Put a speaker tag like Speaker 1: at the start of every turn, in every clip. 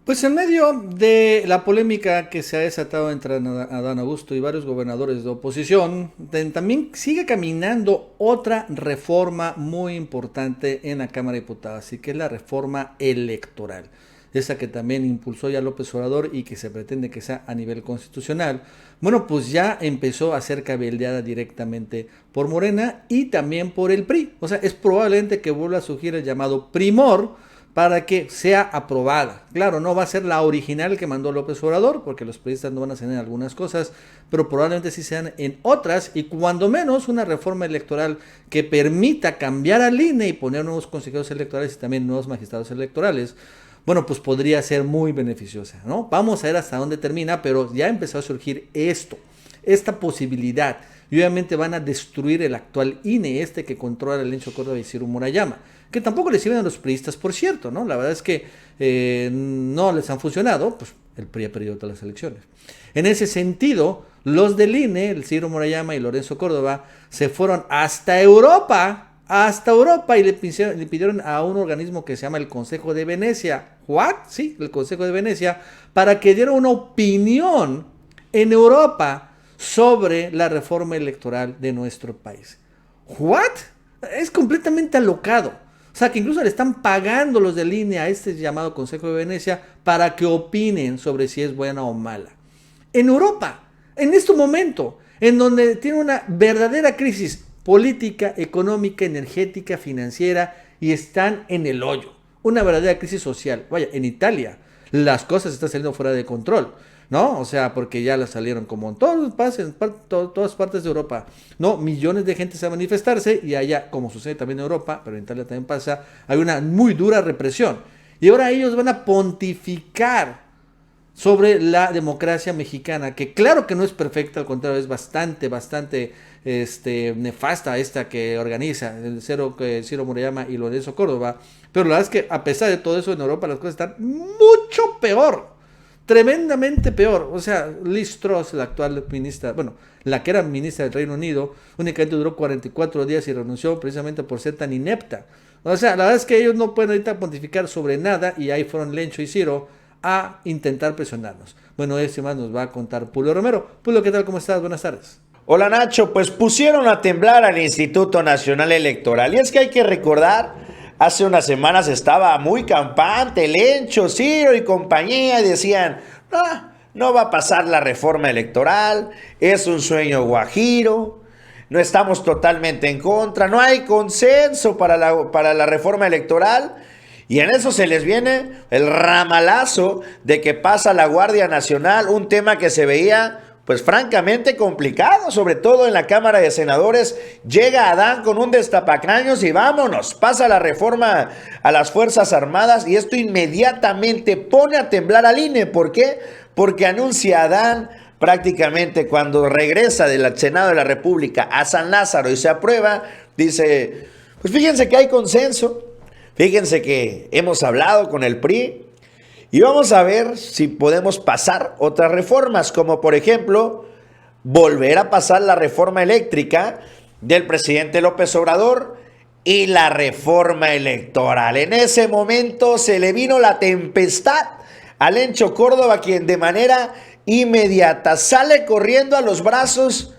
Speaker 1: Pues en medio de la polémica que se ha desatado entre Adán Augusto y varios gobernadores de oposición, también sigue caminando otra reforma muy importante en la Cámara de Diputados, y que es la reforma electoral. Esa que también impulsó ya López Obrador y que se pretende que sea a nivel constitucional. Bueno, pues ya empezó a ser cabildeada directamente por Morena y también por el PRI. O sea, es probablemente que vuelva a surgir el llamado primor para que sea aprobada. Claro, no va a ser la original que mandó López Obrador, porque los periodistas no van a ceder en algunas cosas, pero probablemente sí sean en otras, y cuando menos una reforma electoral que permita cambiar al INE y poner nuevos consejeros electorales y también nuevos magistrados electorales. Bueno, pues podría ser muy beneficiosa, ¿no? Vamos a ver hasta dónde termina, pero ya empezó a surgir esta posibilidad. Y obviamente van a destruir el actual INE, que controla el Lencho Córdoba y Ciro Murayama, que tampoco le sirven a los priistas, por cierto, ¿no? La verdad es que no les han funcionado, pues el PRI ha perdido todas las elecciones. En ese sentido, los del INE, el Ciro Murayama y Lorenzo Córdoba, se fueron hasta Europa y le pidieron a un organismo que se llama el Consejo de Venecia. ¿What? Sí, el Consejo de Venecia, para que diera una opinión en Europa sobre la reforma electoral de nuestro país. ¿What? Es completamente alocado. O sea, que incluso le están pagando los de línea a este llamado Consejo de Venecia para que opinen sobre si es buena o mala. En Europa, en este momento, en donde tiene una verdadera crisis política, económica, energética, financiera, y están en el hoyo. Una verdadera crisis social. Vaya, en Italia las cosas están saliendo fuera de control, ¿no? O sea, porque ya las salieron como en todas partes de Europa, ¿no? Millones de gente se va a manifestarse, y allá, como sucede también en Europa, pero en Italia también pasa, hay una muy dura represión. Y ahora ellos van a pontificar sobre la democracia mexicana, que claro que no es perfecta, al contrario, es bastante nefasta esta que organiza el Ciro Murayama y Lorenzo Córdoba. Pero la verdad es que a pesar de todo eso, en Europa las cosas están mucho peor, tremendamente peor. O sea, Liz Truss, la actual ministra, bueno, la que era ministra del Reino Unido, únicamente duró 44 días y renunció precisamente por ser tan inepta. O sea, la verdad es que ellos no pueden ahorita pontificar sobre nada, y ahí fueron Lencho y Ciro a intentar presionarnos. Bueno, ese más nos va a contar Pulio Romero. Pulio, ¿qué tal? ¿Cómo estás? Buenas tardes.
Speaker 2: Hola Nacho, pues pusieron a temblar al Instituto Nacional Electoral. Y es que hay que recordar, hace unas semanas estaba muy campante Lencho, Ciro y compañía, y decían, no va a pasar la reforma electoral, es un sueño guajiro, no estamos totalmente en contra, no hay consenso para la reforma electoral. Y en eso se les viene el ramalazo de que pasa la Guardia Nacional, un tema que se veía pues francamente complicado, sobre todo en la Cámara de Senadores. Llega Adán con un destapacaños y vámonos, pasa la reforma a las Fuerzas Armadas, y esto inmediatamente pone a temblar al INE. ¿Por qué? Porque anuncia Adán prácticamente cuando regresa del Senado de la República a San Lázaro y se aprueba, dice, pues fíjense que hay consenso. Fíjense que hemos hablado con el PRI y vamos a ver si podemos pasar otras reformas, como por ejemplo, volver a pasar la reforma eléctrica del presidente López Obrador y la reforma electoral. En ese momento se le vino la tempestad a Lencho Córdoba, quien de manera inmediata sale corriendo a los brazos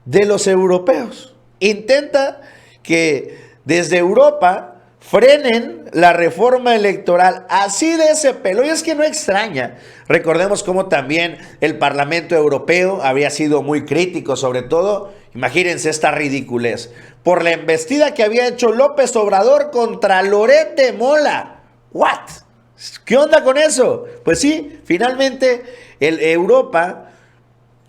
Speaker 2: de los europeos. Intenta que desde Europa frenen la reforma electoral, así de ese pelo. Y es que no extraña. Recordemos cómo también el Parlamento Europeo había sido muy crítico, sobre todo, imagínense esta ridiculez, por la embestida que había hecho López Obrador contra Loret de Mola. ¿What? ¿Qué onda con eso? Pues sí, finalmente Europa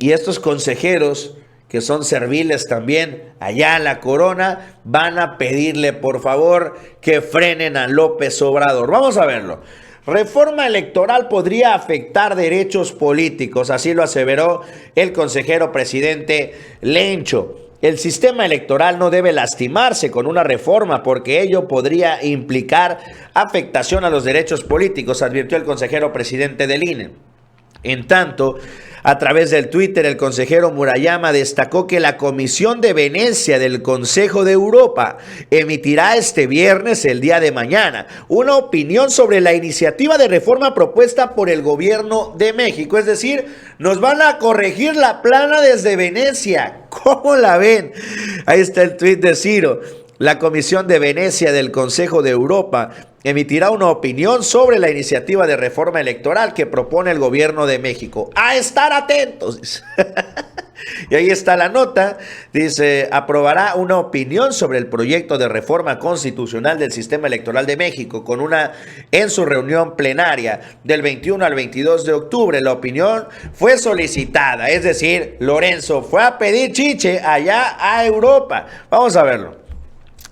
Speaker 2: y estos consejeros, que son serviles también allá en la corona, van a pedirle por favor que frenen a López Obrador. Vamos a verlo. Reforma electoral podría afectar derechos políticos, así lo aseveró el consejero presidente Lencho. El sistema electoral no debe lastimarse con una reforma porque ello podría implicar afectación a los derechos políticos, advirtió el consejero presidente del INE. En tanto, A través del Twitter, el consejero Murayama destacó que la Comisión de Venecia del Consejo de Europa emitirá este viernes, el día de mañana, una opinión sobre la iniciativa de reforma propuesta por el gobierno de México. Es decir, nos van a corregir la plana desde Venecia. ¿Cómo la ven? Ahí está el tuit de Ciro. La Comisión de Venecia del Consejo de Europa emitirá una opinión sobre la iniciativa de reforma electoral que propone el gobierno de México. ¡A estar atentos! Y ahí está la nota, dice, aprobará una opinión sobre el proyecto de reforma constitucional del sistema electoral de México en su reunión plenaria del 21 al 22 de octubre. La opinión fue solicitada, es decir, Lorenzo fue a pedir chiche allá a Europa. Vamos a verlo.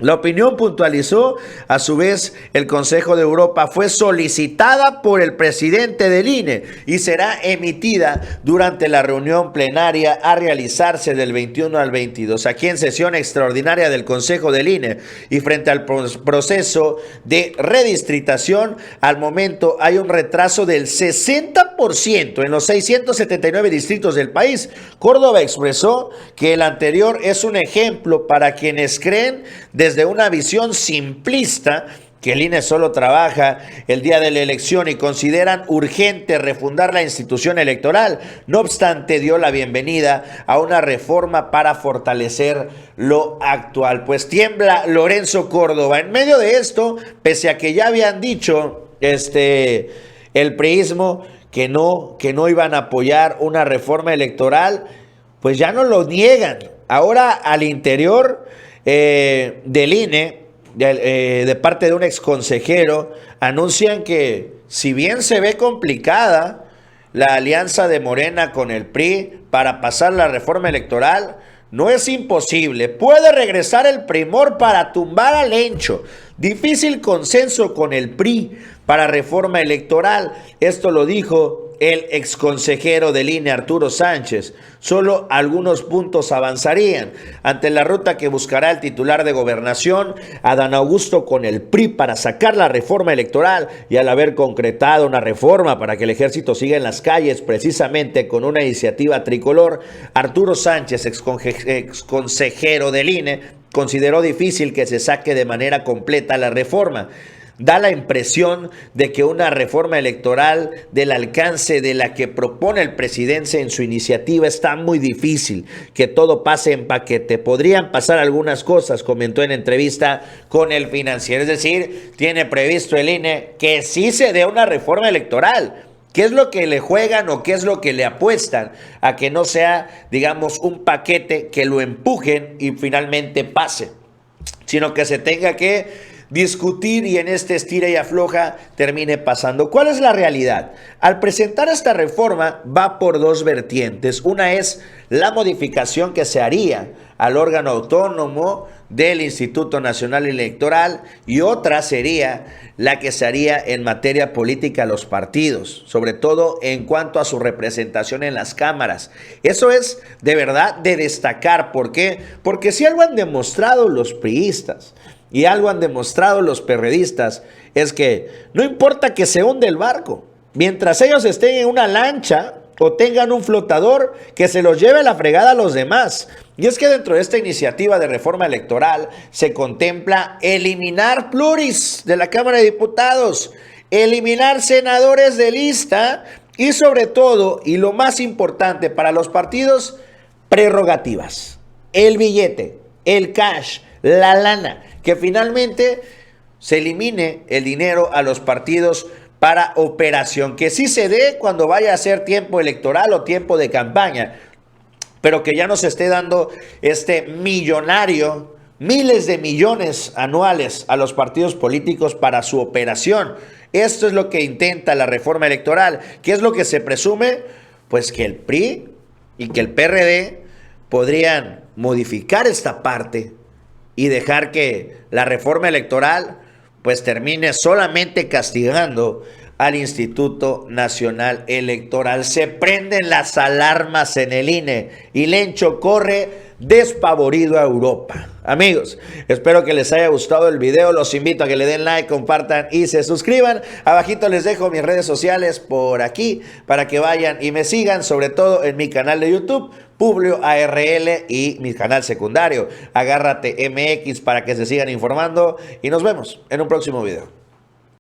Speaker 2: La opinión, puntualizó, a su vez, el Consejo de Europa fue solicitada por el presidente del INE y será emitida durante la reunión plenaria a realizarse del 21 al 22. Aquí en sesión extraordinaria del Consejo del INE y frente al proceso de redistritación, al momento hay un retraso del 60% en los 679 distritos del país. Córdoba expresó que el anterior es un ejemplo para quienes creen desde una visión simplista que el INE solo trabaja el día de la elección y consideran urgente refundar la institución electoral. No obstante, dio la bienvenida a una reforma para fortalecer lo actual. Pues tiembla Lorenzo Córdoba. En medio de esto, pese a que ya habían dicho el priismo que no iban a apoyar una reforma electoral, pues ya no lo niegan. Ahora al interior del INE, de parte de un exconsejero, anuncian que si bien se ve complicada la alianza de Morena con el PRI para pasar la reforma electoral, no es imposible. Puede regresar el primor para tumbar al Lencho. Difícil consenso con el PRI para reforma electoral. Esto lo dijo el exconsejero del INE, Arturo Sánchez. Solo algunos puntos avanzarían ante la ruta que buscará el titular de Gobernación, Adán Augusto, con el PRI para sacar la reforma electoral, y al haber concretado una reforma para que el ejército siga en las calles, precisamente con una iniciativa tricolor, Arturo Sánchez, exconsejero del INE, consideró difícil que se saque de manera completa la reforma. Da la impresión de que una reforma electoral del alcance de la que propone el presidente en su iniciativa está muy difícil, que todo pase en paquete. Podrían pasar algunas cosas, comentó en entrevista con El Financiero. Es decir, tiene previsto el INE que sí se dé una reforma electoral. ¿Qué es lo que le juegan o qué es lo que le apuestan a que no sea, digamos, un paquete que lo empujen y finalmente pase, sino que se tenga que discutir y en este estira y afloja termine pasando? ¿Cuál es la realidad? Al presentar esta reforma va por dos vertientes. Una es la modificación que se haría al órgano autónomo del Instituto Nacional Electoral y otra sería la que se haría en materia política a los partidos, sobre todo en cuanto a su representación en las cámaras. Eso es de verdad de destacar. ¿Por qué? Porque si algo han demostrado los priistas y algo han demostrado los perredistas, es que no importa que se hunde el barco, mientras ellos estén en una lancha o tengan un flotador, que se los lleve la fregada a los demás. Y es que dentro de esta iniciativa de reforma electoral se contempla eliminar pluris de la Cámara de Diputados, eliminar senadores de lista y sobre todo, y lo más importante para los partidos, prerrogativas, el billete, el cash, la lana, que finalmente se elimine el dinero a los partidos para operación, que sí se dé cuando vaya a ser tiempo electoral o tiempo de campaña, pero que ya no se esté dando este millonario, miles de millones anuales a los partidos políticos para su operación. Esto es lo que intenta la reforma electoral. ¿Qué es lo que se presume? Pues que el PRI y que el PRD podrían modificar esta parte y dejar que la reforma electoral pues termine solamente castigando al Instituto Nacional Electoral. Se prenden las alarmas en el INE y Lencho corre despavorido a Europa. Amigos, espero que les haya gustado el video. Los invito a que le den like, compartan y se suscriban. Abajito les dejo mis redes sociales por aquí para que vayan y me sigan, sobre todo en mi canal de YouTube, Publio ARL, y mi canal secundario, Agárrate MX, para que se sigan informando y nos vemos en un próximo video.